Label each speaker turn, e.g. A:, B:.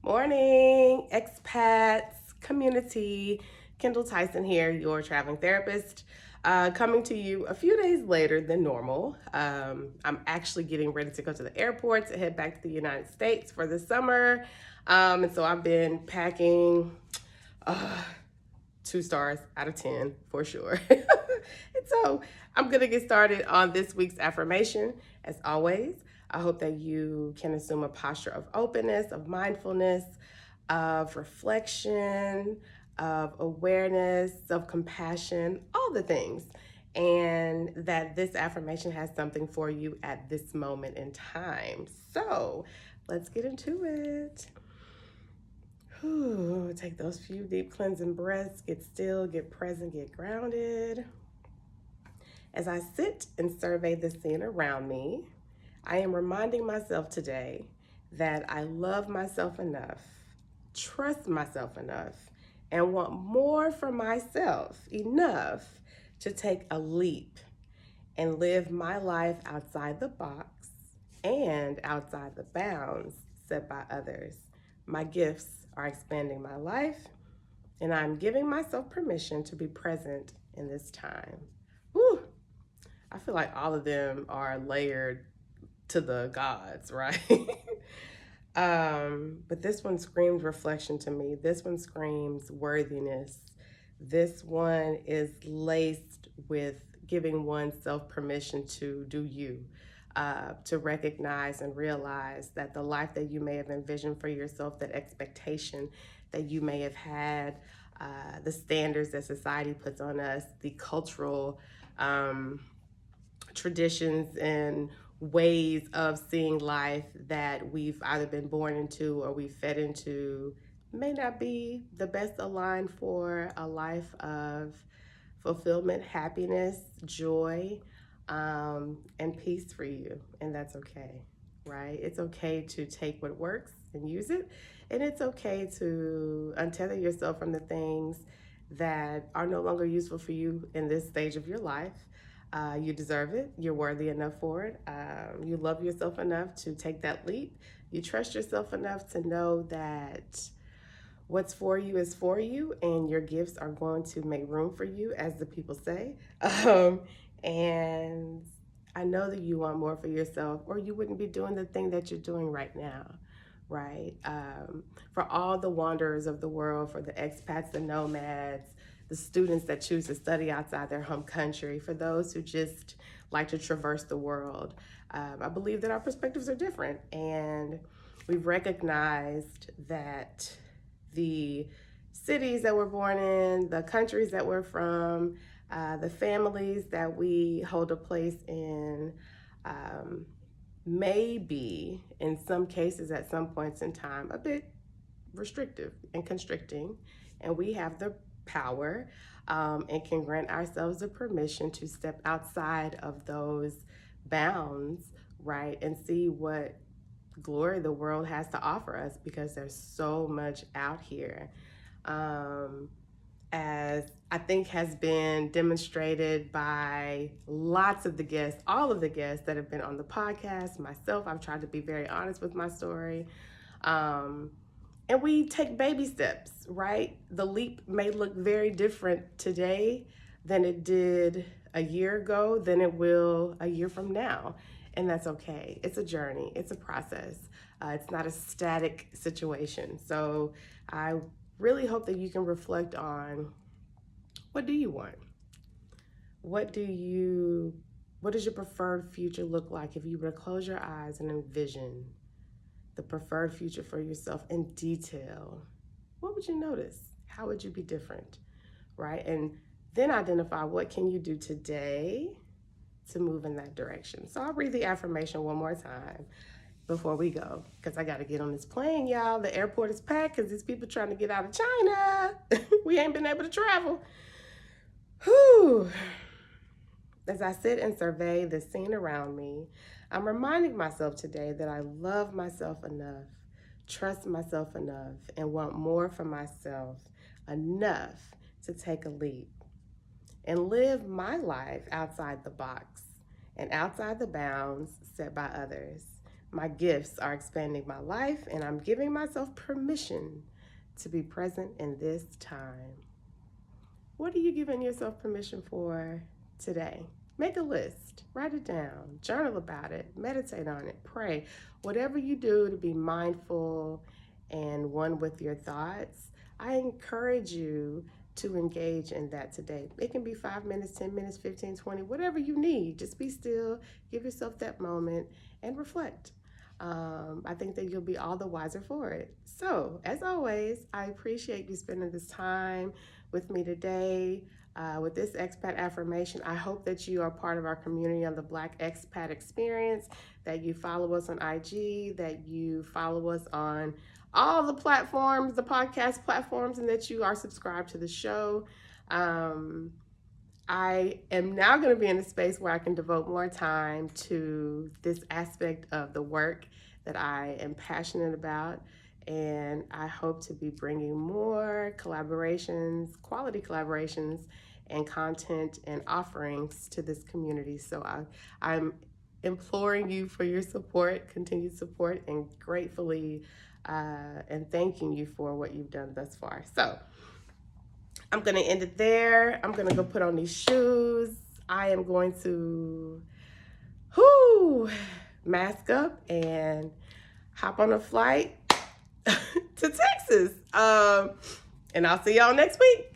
A: Morning, expats, community. Kendall Tyson here, your traveling therapist, coming to you a few days later than normal. I'm actually getting ready to go to the airport to head back to the United States for the summer. And so I've been packing 2 stars out of 10 for sure. And so I'm going to get started on this week's affirmation. As always, I hope that you can assume a posture of openness, of mindfulness, of reflection, of awareness, self compassion, all the things. And that this affirmation has something for you at this moment in time. So let's get into it. Take those few deep cleansing breaths, get still, get present, get grounded. As I sit and survey the scene around me, I am reminding myself today that I love myself enough, trust myself enough, and want more for myself enough to take a leap and live my life outside the box and outside the bounds set by others. My gifts are expanding my life, and I'm giving myself permission to be present in this time. Whew, I feel like all of them are layered to the gods, right? But this one screams reflection to me. This one screams worthiness. This one is laced with giving oneself permission to do you, to recognize and realize that the life that you may have envisioned for yourself, that expectation that you may have had, the standards that society puts on us, the cultural traditions and ways of seeing life that we've either been born into or we fed into may not be the best aligned for a life of fulfillment, happiness, joy, and peace for you. And that's okay, right? It's okay to take what works and use it. And it's okay to untether yourself from the things that are no longer useful for you in this stage of your life. You deserve it. You're worthy enough for it. You love yourself enough to take that leap. You trust yourself enough to know that what's for you is for you, and your gifts are going to make room for you, as the people say. And I know that you want more for yourself, or you wouldn't be doing the thing that you're doing right now, right? For all the wanderers of the world, for the expats, the nomads, the students that choose to study outside their home country, for those who just like to traverse the world, I believe that our perspectives are different, and we've recognized that the cities that we're born in, the countries that we're from, the families that we hold a place in, may be, in some cases, at some points in time, a bit restrictive and constricting. And we have the power and can grant ourselves the permission to step outside of those bounds, right, and see what glory the world has to offer us, because there's so much out here. As I think has been demonstrated by lots of the guests, all of the guests that have been on the podcast, myself, I've tried to be very honest with my story. And we take baby steps, right? The leap may look very different today than it did a year ago, than it will a year from now. And that's okay. It's a journey, it's a process. It's not a static situation. So I really hope that you can reflect on, what do you want? What does your preferred future look like if you were to close your eyes and envision the preferred future for yourself in detail? What would you notice? How would you be different, right? And then identify, what can you do today to move in that direction. So I'll read the affirmation one more time before we go, because I got to get on this plane, y'all. The airport is packed because these people trying to get out of China. We ain't been able to travel. Whew. As I sit and survey the scene around me, I'm reminding myself today that I love myself enough, trust myself enough, and want more for myself enough to take a leap and live my life outside the box and outside the bounds set by others. My gifts are expanding my life, and I'm giving myself permission to be present in this time. What are you giving yourself permission for today? Make a list, write it down, journal about it, meditate on it, pray. Whatever you do to be mindful and one with your thoughts, I encourage you to engage in that today. It can be 5 minutes, 10 minutes, 15, 20, whatever you need. Just be still, give yourself that moment, and reflect. I think that you'll be all the wiser for it. So, as always, I appreciate you spending this time with me today with this expat affirmation. I hope that you are part of our community on the Black Expat Experience, that you follow us on IG, that you follow us on all the platforms, the podcast platforms, and that you are subscribed to the show. I am now going to be in a space where I can devote more time to this aspect of the work that I am passionate about. And I hope to be bringing more collaborations, quality collaborations, and content and offerings to this community. So I'm imploring you for your support, continued support, and gratefully and thanking you for what you've done thus far. So I'm going to end it there. I'm going to go put on these shoes. I am going to mask up and hop on a flight to Texas. And I'll see y'all next week.